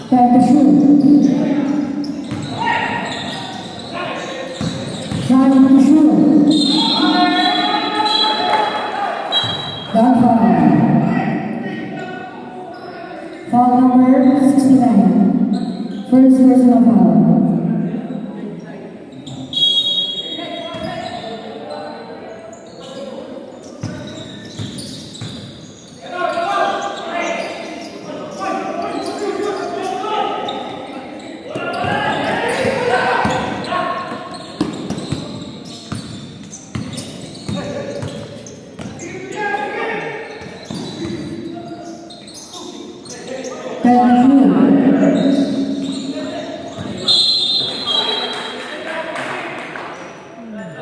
Time to shoot. Time to shoot. Done foul. Foul number 69. First personal foul.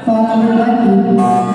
Foul number 20.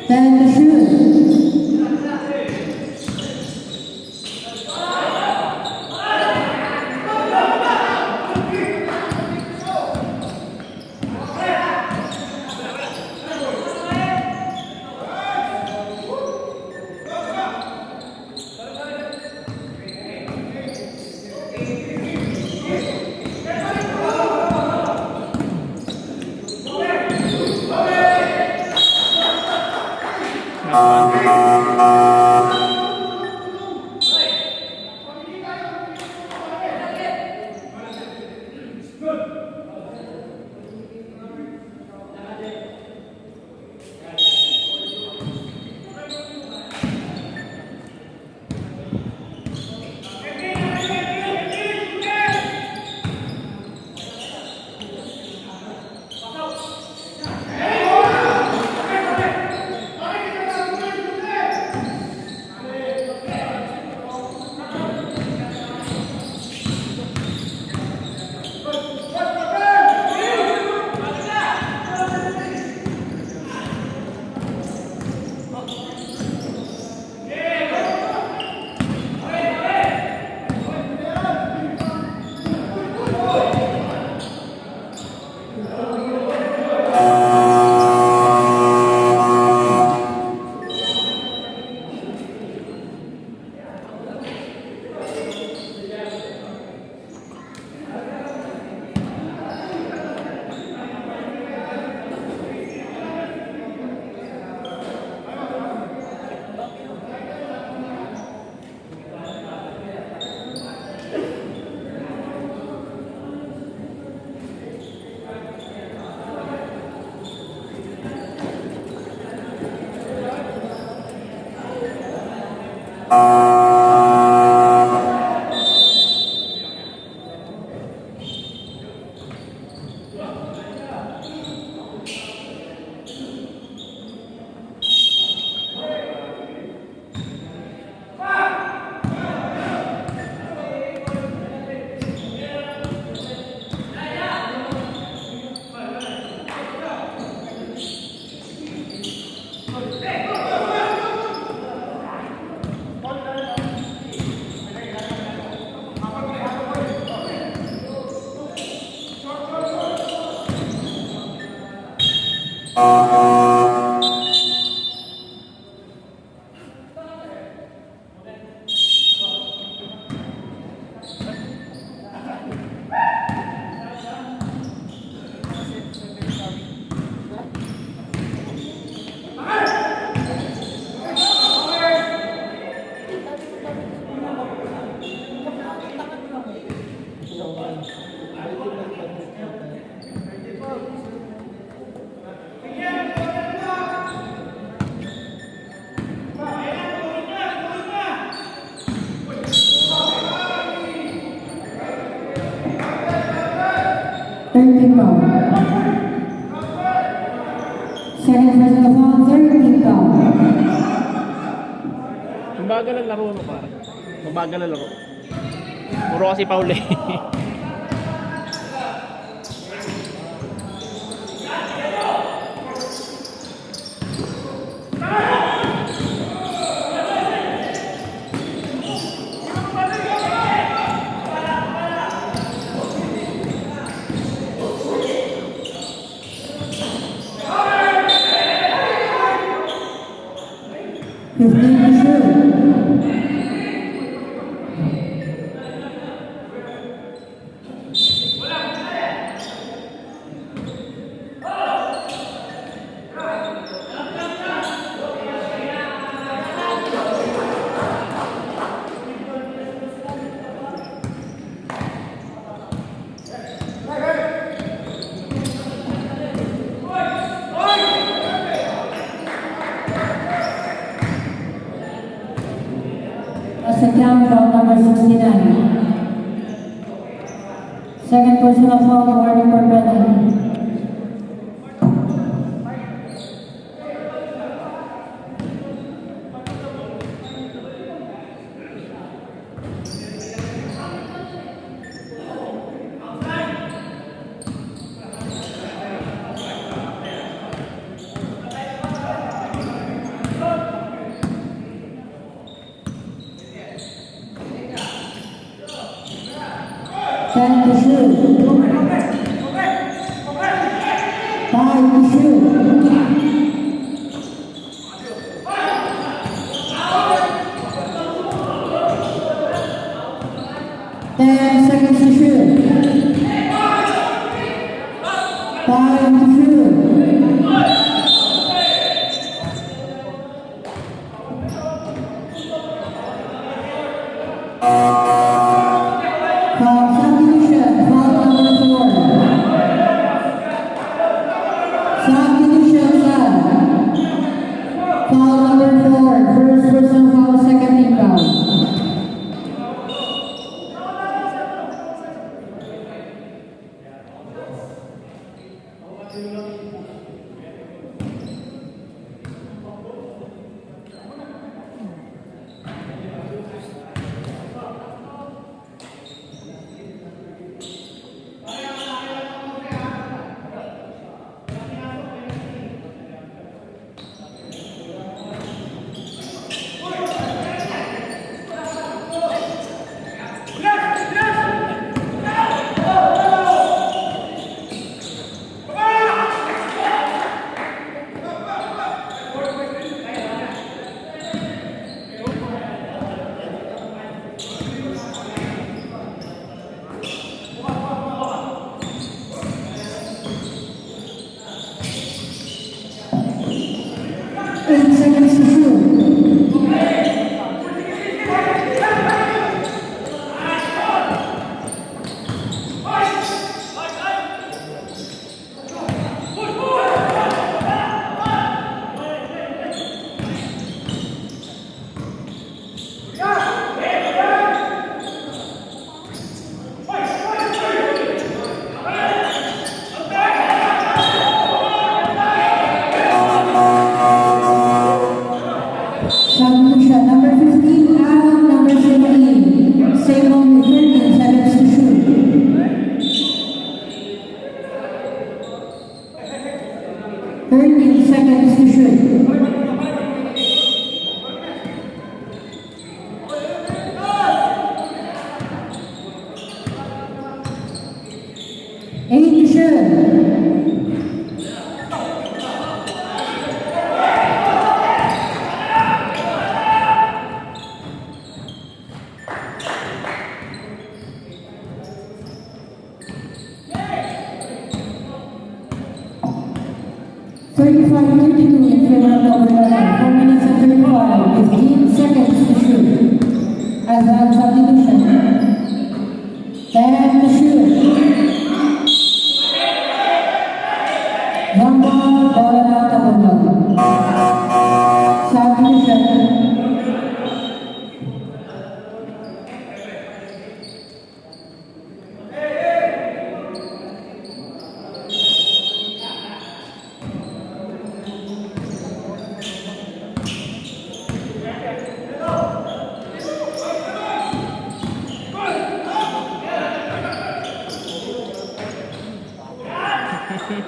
Time to shoot. Third team foul. Second personal foul, third team foul. Mabagal ang laro no para. Mabagal ang laro. Puro kasi Paul eh. Second foul number 69. Second personal foul, warning for penalty. Ten to shoot. 5 to shoot. Seconds to shoot. 5 to shoot. Substitution, foul number 4. Substitution, foul number 4. First personal foul, second team foul. Seconds to shoot. Substitution, number 15, Adam, number 17. Same only, 13 seconds to shoot. 13 seconds to shoot. Eight to shoot. Thirty-five, 32 in favor of the Overland. 4 minutes and 35, 15 seconds to shoot. As that substitution. 10 to shoot. One ball, ball and out of the substitution. Number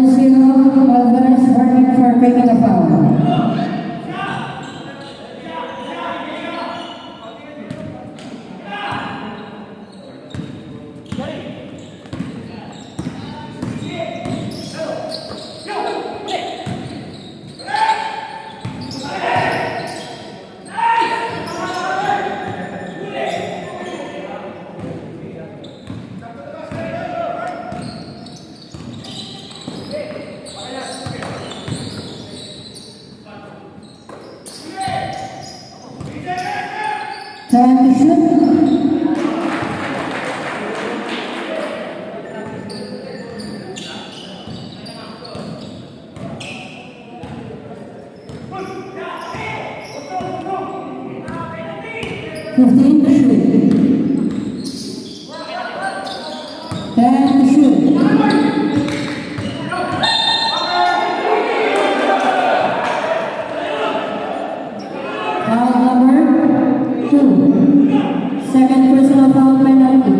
0, Alvarez warning for breaking a foul. Time to shoot. Fifteen to shoot. 10 to shoot. Foul number 2. Second personal foul penalty.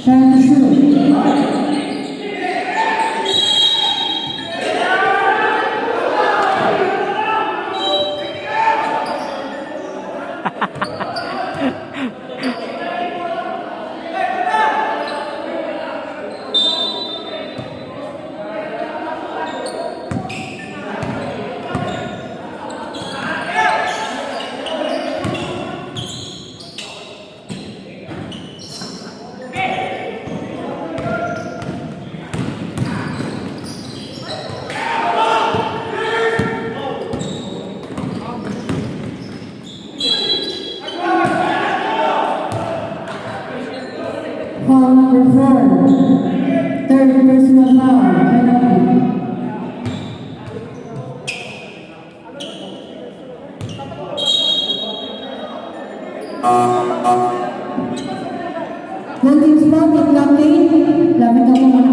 Time to shoot. Foul number 4. Third personal foul penalty. Holding spot at left lane. Lapit ako muna.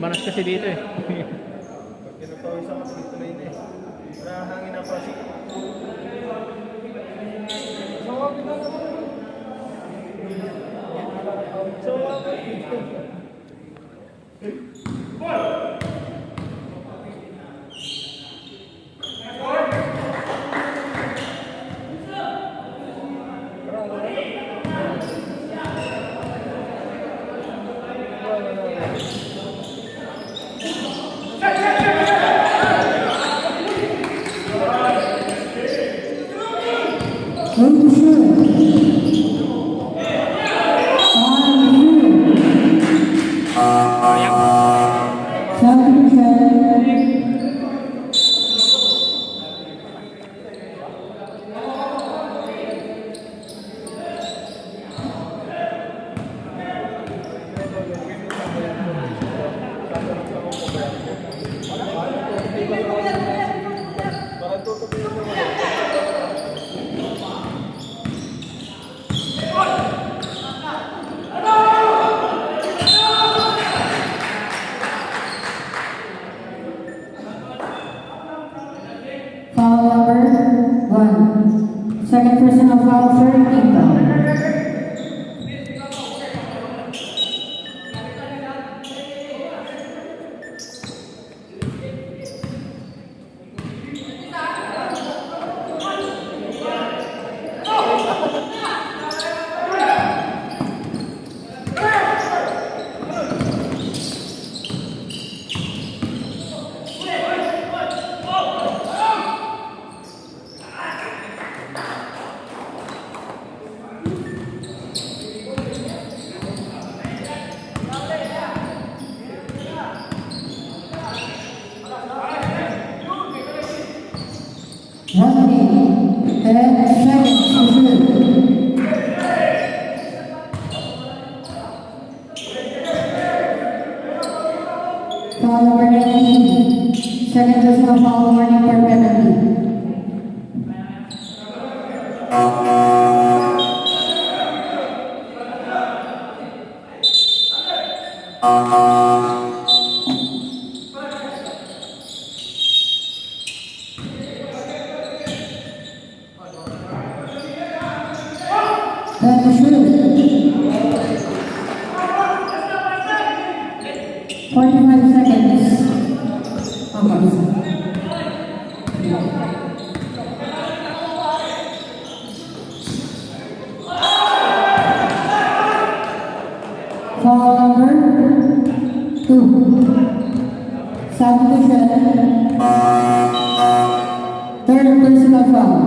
Manas kasi dito eh. Pag pinapawisan ko dito na yun eh. Nahangin ako kasi. Time to shoot. 5 to shoot. Foul number 19. Second personal foul warning for penalty. Then to shoot. 45 seconds. Foul number 2. Substitution. Third personal foul.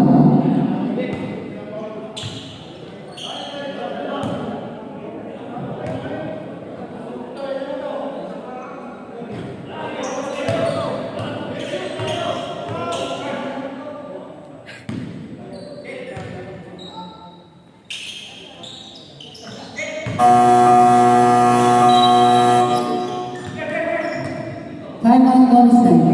Timeout Golden State.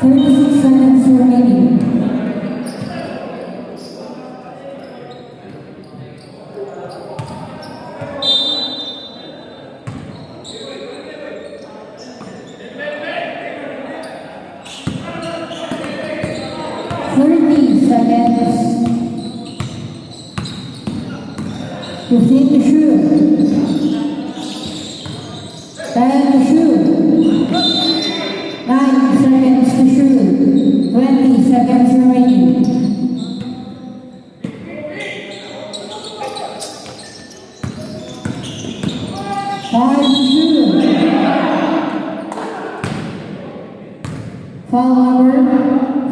Thirty-six seconds remaining. Seconds. 15 to shoot. 10 to shoot. 9 seconds to shoot. 20 seconds remaining. 5 to shoot. Foul number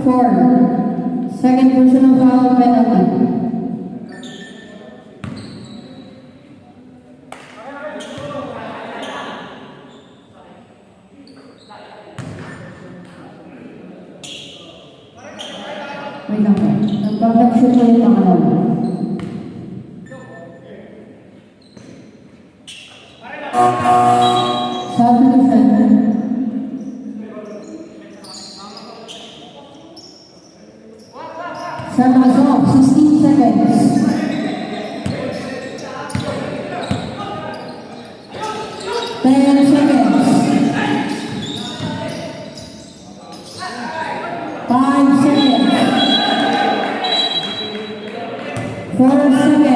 4. Second personal foul penalty. Wait lang po. Nagpag-shoot ko yung mga naman. Substitution. Time is off. 16 seconds. 10 seconds. 5 seconds. 4 seconds.